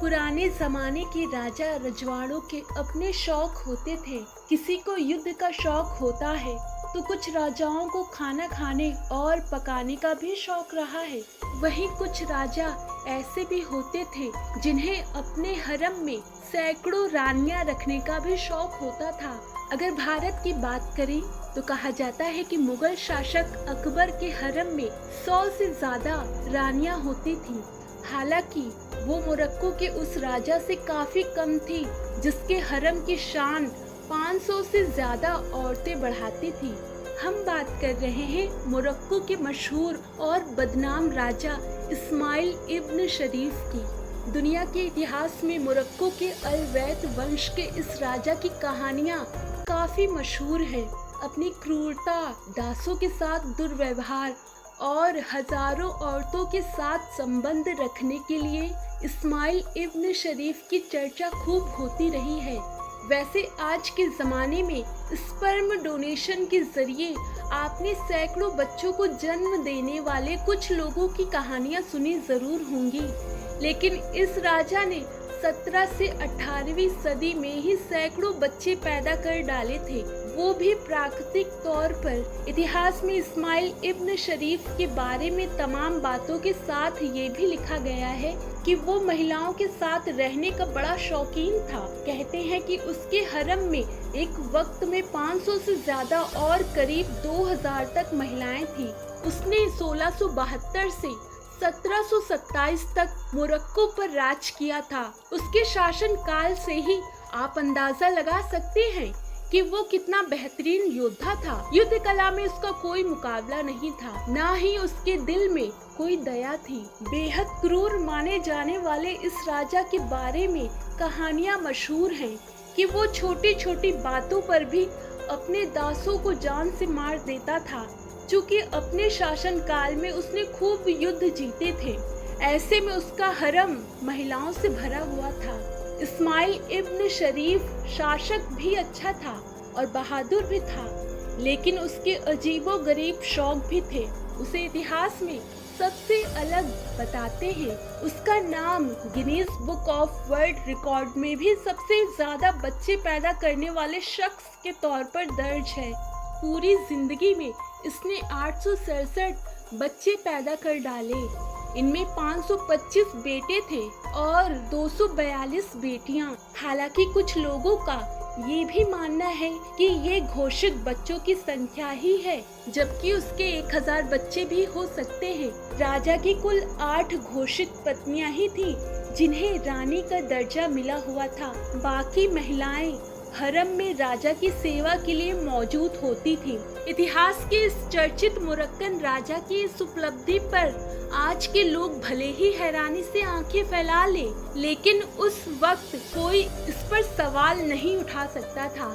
पुराने जमाने के राजा रजवाड़ों के अपने शौक होते थे। किसी को युद्ध का शौक होता है तो कुछ राजाओं को खाना खाने और पकाने का भी शौक रहा है। वहीं कुछ राजा ऐसे भी होते थे जिन्हें अपने हरम में सैकड़ों रानियां रखने का भी शौक होता था। अगर भारत की बात करें तो कहा जाता है कि मुगल शासक अकबर के हरम में 100 से ज्यादा रानियां होती थीं। हालांकि वो मोरक्को के उस राजा से काफी कम थी जिसके हरम की शान 500 से ज्यादा औरतें बढ़ाती थी। हम बात कर रहे हैं मोरक्को के मशहूर और बदनाम राजा इस्माइल इब्न शरीफ की। दुनिया के इतिहास में मोरक्को के अल-वैद वंश के इस राजा की कहानियां काफी मशहूर हैं। अपनी क्रूरता, दासों के साथ दुर्व्यवहार और हजारों औरतों के साथ संबंध रखने के लिए इस्माइल इब्न शरीफ की चर्चा खूब होती रही है। वैसे आज के ज़माने में स्पर्म डोनेशन के जरिए आपने सैकड़ों बच्चों को जन्म देने वाले कुछ लोगों की कहानियां सुनी जरूर होंगी, लेकिन इस राजा ने 17 से 18वीं सदी में ही सैकड़ों बच्चे पैदा कर डाले थे, वो भी प्राकृतिक तौर पर। इतिहास में इस्माइल इब्न शरीफ के बारे में तमाम बातों के साथ ये भी लिखा गया है कि वो महिलाओं के साथ रहने का बड़ा शौकीन था। कहते हैं कि उसके हरम में एक वक्त में 500 से ज्यादा और करीब 2000 तक महिलाएं थीं। उसने 1672 से 1727 तक मोरक्को पर राज किया था। उसके शासन काल से ही आप अंदाजा लगा सकते हैं कि वो कितना बेहतरीन योद्धा था। युद्ध कला में उसका कोई मुकाबला नहीं था, ना ही उसके दिल में कोई दया थी। बेहद क्रूर माने जाने वाले इस राजा के बारे में कहानियां मशहूर हैं कि वो छोटी छोटी बातों पर भी अपने दासों को जान से मार देता था। चूँकि अपने शासन काल में उसने खूब युद्ध जीते थे, ऐसे में उसका हरम महिलाओं से भरा हुआ था। इस्माइल इब्न शरीफ शासक भी अच्छा था और बहादुर भी था, लेकिन उसके अजीबो गरीब शौक भी थे। उसे इतिहास में सबसे अलग बताते हैं। उसका नाम Guinness book of world record में भी सबसे ज्यादा बच्चे पैदा करने वाले शख्स के तौर पर दर्ज है। पूरी जिंदगी में इसने 867 बच्चे पैदा कर डाले। इनमें 525 बेटे थे और 242 बेटियां। हालांकि कुछ लोगों का ये भी मानना है कि ये घोषित बच्चों की संख्या ही है, जबकि उसके 1000 बच्चे भी हो सकते हैं। राजा की कुल 8 घोषित पत्नियां ही थीं, जिन्हें रानी का दर्जा मिला हुआ था। बाकी महिलाएं हरम में राजा की सेवा के लिए मौजूद होती थी। इतिहास के इस चर्चित मोरक्कन राजा की इस उपलब्धि पर आज के लोग भले ही हैरानी से आंखें फैला ले, लेकिन उस वक्त कोई इस पर सवाल नहीं उठा सकता था।